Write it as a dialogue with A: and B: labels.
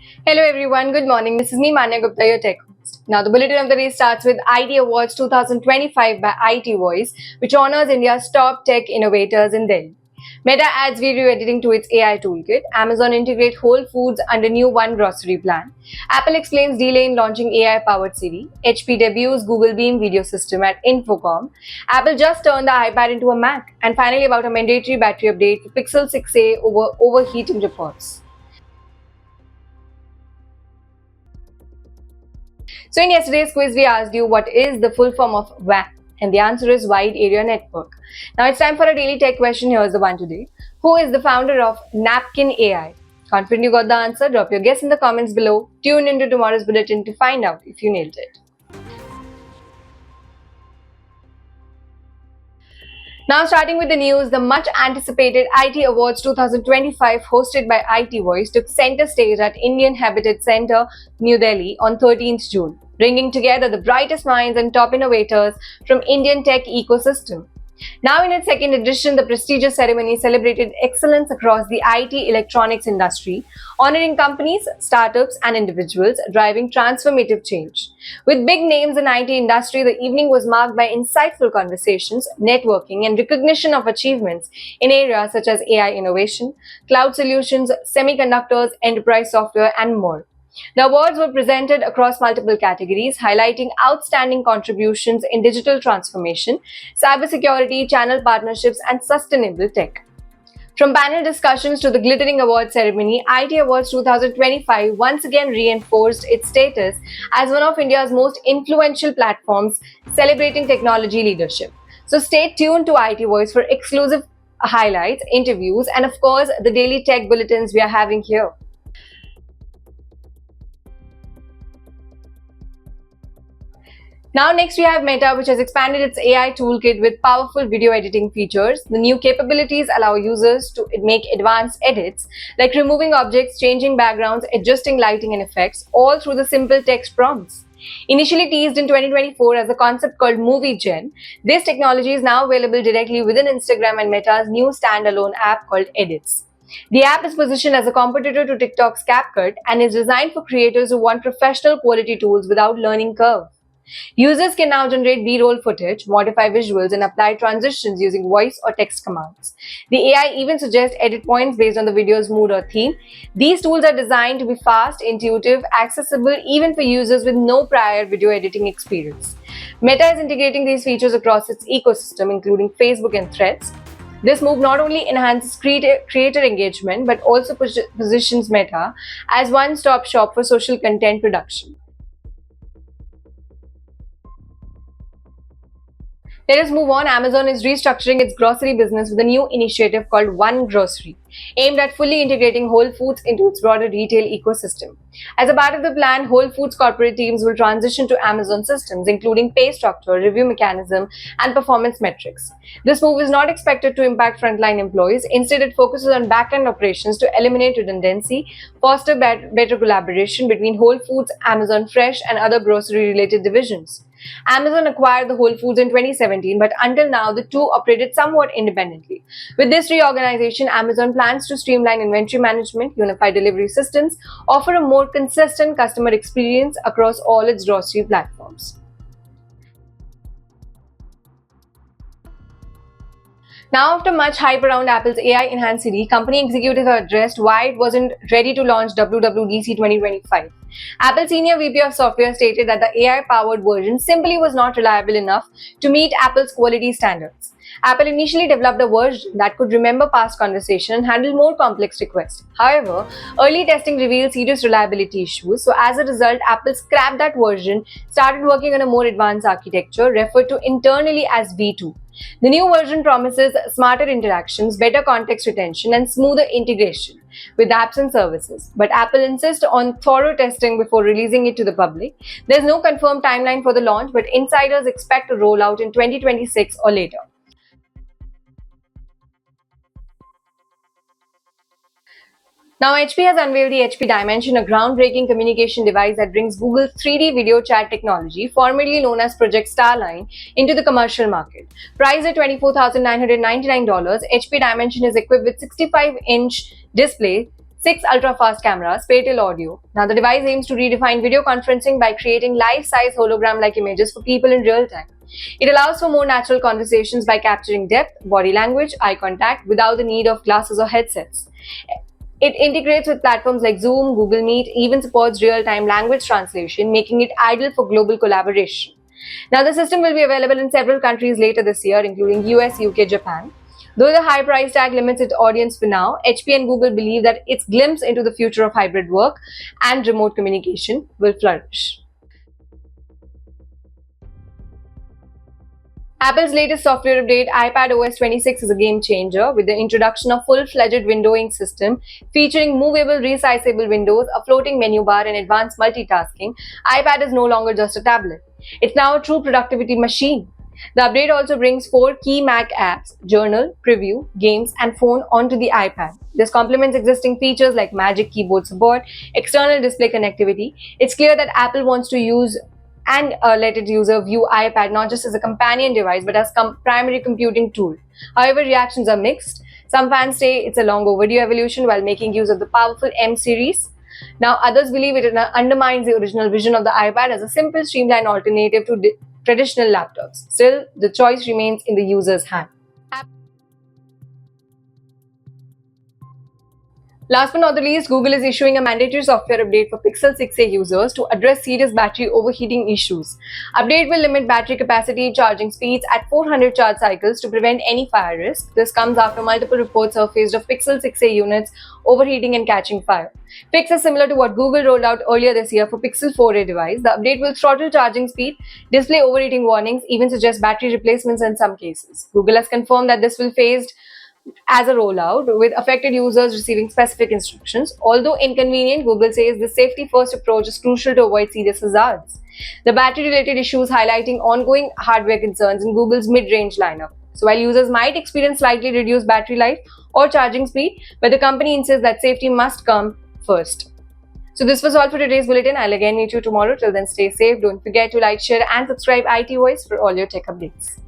A: Hello everyone, good morning. This is me, Manya Gupta, your tech host. Now, the bulletin of the day starts with IT Awards 2025 by IT Voice, which honors India's top tech innovators in Delhi. Meta adds video editing to its AI toolkit. Amazon integrates Whole Foods under new One Grocery plan. Apple explains delay in launching AI-powered Siri. HP debuts Google Beam video system at Infocom. Apple just turned the iPad into a Mac. And finally, about a mandatory battery update for Pixel 6a over overheating reports. So in yesterday's quiz, we asked you what is the full form of WAN? And the answer is Wide Area Network. Now it's time for a daily tech question. Here's the one today. Who is the founder of Napkin AI? Confident you got the answer? Drop your guess in the comments below. Tune into tomorrow's bulletin to find out if you nailed it. Now starting with the news, the much anticipated IT Awards 2025 hosted by IT Voice took center stage at Indian Habitat Center, New Delhi on 13th June, bringing together the brightest minds and top innovators from Indian tech ecosystem. Now in its second edition, the prestigious ceremony celebrated excellence across the IT electronics industry, honoring companies, startups and individuals driving transformative change. With big names in IT industry, the evening was marked by insightful conversations, networking and recognition of achievements in areas such as AI innovation, cloud solutions, semiconductors, enterprise software and more. The awards were presented across multiple categories, highlighting outstanding contributions in digital transformation, cybersecurity, channel partnerships, and sustainable tech. From panel discussions to the glittering award ceremony, IT Awards 2025 once again reinforced its status as one of India's most influential platforms celebrating technology leadership. So stay tuned to IT Voice for exclusive highlights, interviews, and of course, the daily tech bulletins we are having here. Now next we have Meta, which has expanded its AI toolkit with powerful video editing features. The new capabilities allow users to make advanced edits like removing objects, changing backgrounds, adjusting lighting and effects, all through the simple text prompts. Initially teased in 2024 as a concept called Movie Gen, this technology is now available directly within Instagram and Meta's new standalone app called Edits. The app is positioned as a competitor to TikTok's CapCut and is designed for creators who want professional quality tools without learning curve. Users can now generate B-roll footage, modify visuals, and apply transitions using voice or text commands. The AI even suggests edit points based on the video's mood or theme. These tools are designed to be fast, intuitive, accessible even for users with no prior video editing experience. Meta is integrating these features across its ecosystem, including Facebook and Threads. This move not only enhances creator engagement but also positions Meta as one-stop shop for social content production. Let us move on. Amazon is restructuring its grocery business with a new initiative called One Grocery, aimed at fully integrating Whole Foods into its broader retail ecosystem. As a part of the plan, Whole Foods corporate teams will transition to Amazon systems, including pay structure, review mechanism, and performance metrics. This move is not expected to impact frontline employees. Instead, it focuses on back-end operations to eliminate redundancy, foster better collaboration between Whole Foods, Amazon Fresh, and other grocery-related divisions. Amazon acquired the Whole Foods in 2017, but until now, the two operated somewhat independently. With this reorganization, Amazon plans to streamline inventory management, unify delivery systems, offer a more consistent customer experience across all its grocery platforms. Now, after much hype around Apple's AI-enhanced Siri, company executives have addressed why it wasn't ready to launch WWDC 2025. Apple Senior VP of Software stated that the AI-powered version simply was not reliable enough to meet Apple's quality standards. Apple initially developed a version that could remember past conversation and handle more complex requests. However, early testing revealed serious reliability issues, so as a result, Apple scrapped that version, started working on a more advanced architecture referred to internally as V2. The new version promises smarter interactions, better context retention, and smoother integration with apps and services. But Apple insists on thorough testing before releasing it to the public. There's no confirmed timeline for the launch, but insiders expect a rollout in 2026 or later. Now, HP has unveiled the HP Dimension, a groundbreaking communication device that brings Google's 3D video chat technology, formerly known as Project Starline, into the commercial market. Priced at $24,999, HP Dimension is equipped with 65-inch display, 6 ultra-fast cameras, spatial audio. Now, the device aims to redefine video conferencing by creating life-size hologram-like images for people in real time. It allows for more natural conversations by capturing depth, body language, eye contact without the need of glasses or headsets. It integrates with platforms like Zoom, Google Meet, even supports real-time language translation, making it ideal for global collaboration. Now, the system will be available in several countries later this year, including US, UK, Japan. Though the high price tag limits its audience for now, HP and Google believe that its glimpse into the future of hybrid work and remote communication will flourish. Apple's latest software update, iPadOS 26, is a game changer with the introduction of full-fledged windowing system featuring movable, resizable windows, a floating menu bar, and advanced multitasking. iPad is no longer just a tablet. It's now a true productivity machine. The update also brings 4 key Mac apps, Journal, Preview, Games, and Phone onto the iPad. This complements existing features like Magic Keyboard support, external display connectivity. It's clear that Apple wants to use and let its user view iPad not just as a companion device but as primary computing tool. However, reactions are mixed. Some fans say it's a long overdue evolution while making use of the powerful M series. Now, others believe it undermines the original vision of the iPad as a simple, streamlined alternative to traditional laptops. Still, the choice remains in the user's hand. Last but not the least, Google is issuing a mandatory software update for Pixel 6a users to address serious battery overheating issues. Update will limit battery capacity charging speeds at 400 charge cycles to prevent any fire risk. This comes after multiple reports surfaced of Pixel 6a units overheating and catching fire. Fix is similar to what Google rolled out earlier this year for Pixel 4a device. The update will throttle charging speed, display overheating warnings, even suggest battery replacements in some cases. Google has confirmed that this will phased as a rollout, with affected users receiving specific instructions. Although inconvenient, Google says the safety-first approach is crucial to avoid serious hazards. The battery-related issues highlighting ongoing hardware concerns in Google's mid-range lineup. So while users might experience slightly reduced battery life or charging speed, but the company insists that safety must come first. So this was all for today's bulletin. I'll again meet you tomorrow. Till then, stay safe. Don't forget to like, share and subscribe IT Voice for all your tech updates.